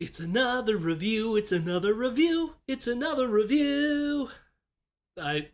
It's another review, it's another review, it's another review. I.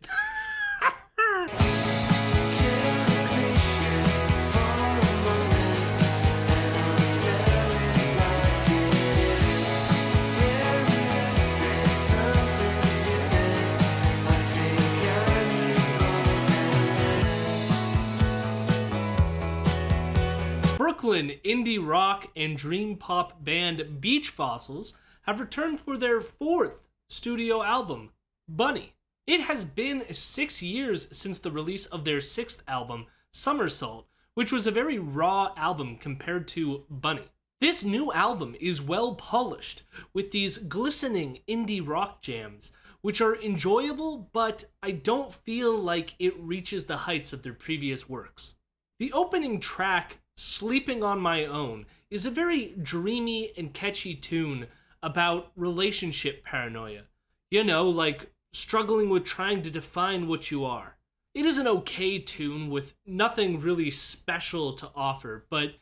Brooklyn indie rock and dream pop band Beach Fossils have returned for their fourth studio album, Bunny. It has been 6 years since the release of their sixth album, Somersault, which was a very raw album compared to Bunny. This new album is well polished, with these glistening indie rock jams, which are enjoyable, but I don't feel like it reaches the heights of their previous works. The opening track, Sleeping on My Own, is a very dreamy and catchy tune about relationship paranoia. You know, like struggling with trying to define what you are. It is an okay tune with nothing really special to offer, but,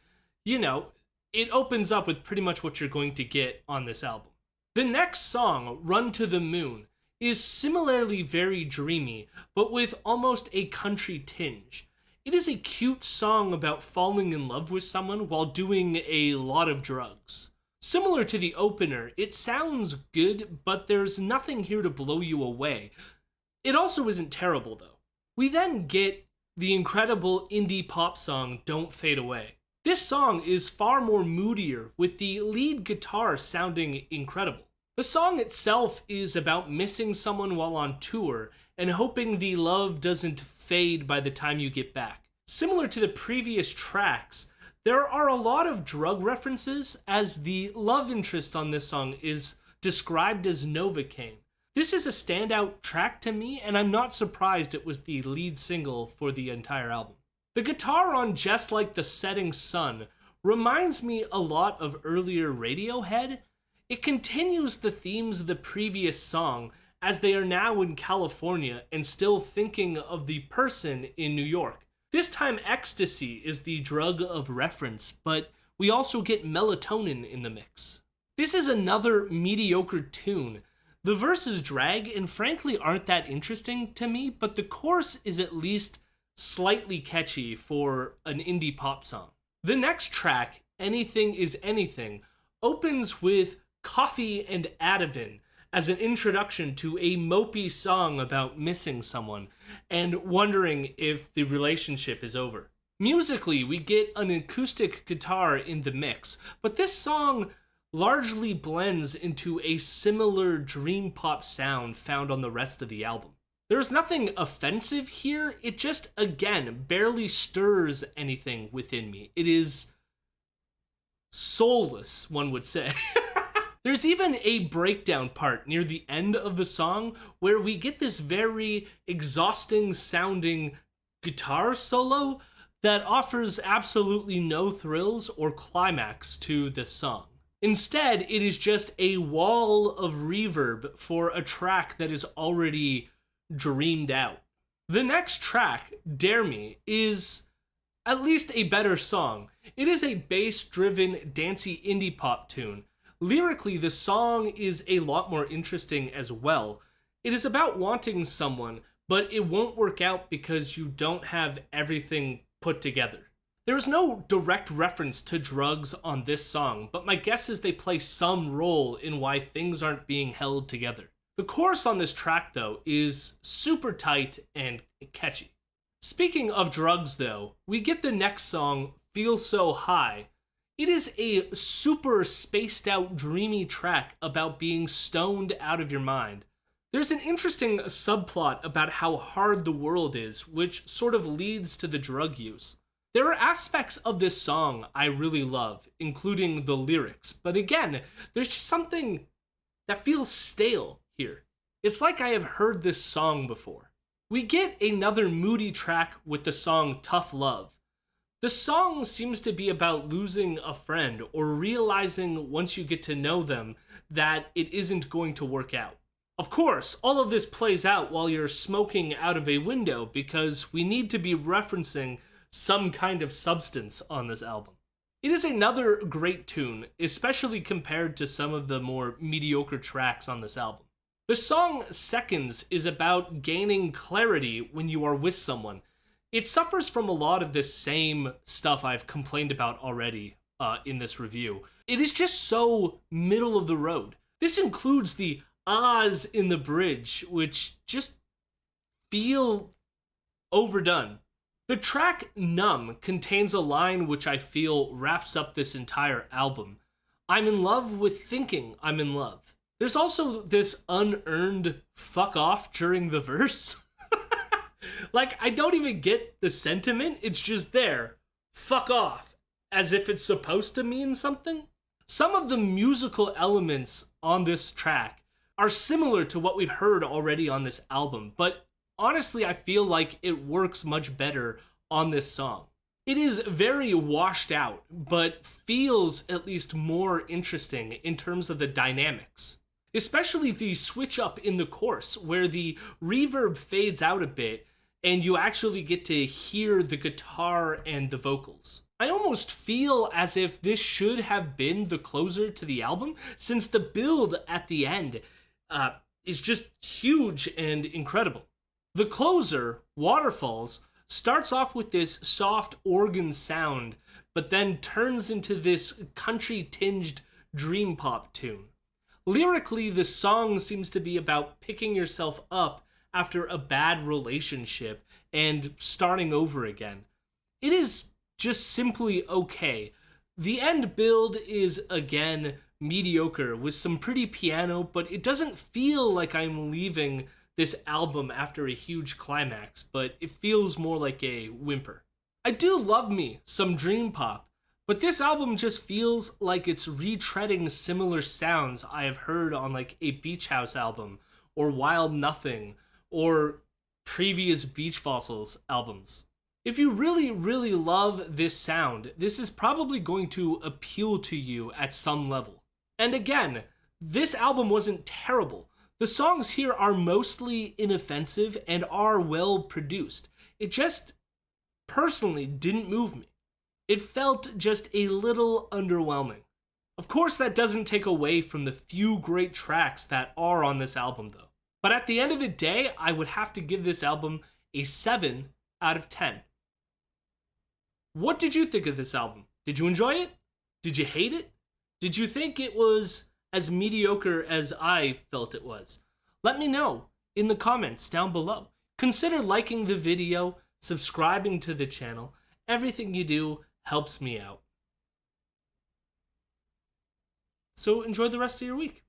you know, it opens up with pretty much what you're going to get on this album. The next song, Run to the Moon, is similarly very dreamy, but with almost a country tinge. It is a cute song about falling in love with someone while doing a lot of drugs. Similar to the opener, it sounds good, but there's nothing here to blow you away. It also isn't terrible, though. We then get the incredible indie pop song Don't Fade Away. This song is far more moodier, with the lead guitar sounding incredible. The song itself is about missing someone while on tour and hoping the love doesn't fade by the time you get back. Similar to the previous tracks, there are a lot of drug references, as the love interest on this song is described as Novocaine. This is a standout track to me, and I'm not surprised it was the lead single for the entire album. The guitar on Just Like the Setting Sun reminds me a lot of earlier Radiohead. It continues the themes of the previous song, as they are now in California and still thinking of the person in New York. This time ecstasy is the drug of reference, but we also get melatonin in the mix. This is another mediocre tune. The verses drag and frankly aren't that interesting to me, but the chorus is at least slightly catchy for an indie pop song. The next track, Anything is Anything, opens with Coffee and Ativan as an introduction to a mopey song about missing someone and wondering if the relationship is over. Musically, we get an acoustic guitar in the mix, but this song largely blends into a similar dream pop sound found on the rest of the album. There's nothing offensive here, it just, again, barely stirs anything within me. It is soulless, one would say. There's even a breakdown part near the end of the song where we get this very exhausting sounding guitar solo that offers absolutely no thrills or climax to this song. Instead, it is just a wall of reverb for a track that is already dreamed out. The next track, Dare Me, is at least a better song. It is a bass-driven, dancey indie pop tune. Lyrically, the song is a lot more interesting as well. It is about wanting someone, but it won't work out because you don't have everything put together. There is no direct reference to drugs on this song, but my guess is they play some role in why things aren't being held together. The chorus on this track, though, is super tight and catchy. Speaking of drugs, though, we get the next song, Feel So High. It is a super spaced out, dreamy track about being stoned out of your mind. There's an interesting subplot about how hard the world is, which sort of leads to the drug use. There are aspects of this song I really love, including the lyrics, but again, there's just something that feels stale here. It's like I have heard this song before. We get another moody track with the song Tough Love. The song seems to be about losing a friend or realizing once you get to know them that it isn't going to work out. Of course, all of this plays out while you're smoking out of a window because we need to be referencing some kind of substance on this album. It is another great tune, especially compared to some of the more mediocre tracks on this album. The song Seconds is about gaining clarity when you are with someone. It suffers from a lot of the same stuff I've complained about already in this review. It is just so middle of the road. This includes the ahs in the bridge, which just feel overdone. The track Numb contains a line which I feel wraps up this entire album. I'm in love with thinking I'm in love. There's also this unearned fuck off during the verse. Like, I don't even get the sentiment, it's just there. Fuck off. As if it's supposed to mean something. Some of the musical elements on this track are similar to what we've heard already on this album, but honestly, I feel like it works much better on this song. It is very washed out, but feels at least more interesting in terms of the dynamics. Especially the switch up in the chorus, where the reverb fades out a bit, and you actually get to hear the guitar and the vocals. I almost feel as if this should have been the closer to the album, since the build at the end is just huge and incredible. The closer, Waterfalls, starts off with this soft organ sound, but then turns into this country-tinged dream pop tune. Lyrically, the song seems to be about picking yourself up after a bad relationship and starting over again. It is just simply okay. The end build is, again, mediocre with some pretty piano, but it doesn't feel like I'm leaving this album after a huge climax, but it feels more like a whimper. I do love me some dream pop, but this album just feels like it's retreading similar sounds I have heard on like a Beach House album, or Wild Nothing, or previous Beach Fossils albums. If you really, really love this sound, this is probably going to appeal to you at some level. And again, this album wasn't terrible. The songs here are mostly inoffensive and are well produced. It just personally didn't move me. It felt just a little underwhelming. Of course, that doesn't take away from the few great tracks that are on this album though. But at the end of the day, I would have to give this album a 7 out of 10. What did you think of this album? Did you enjoy it? Did you hate it? Did you think it was as mediocre as I felt it was? Let me know in the comments down below. Consider liking the video, subscribing to the channel. Everything you do helps me out. So enjoy the rest of your week.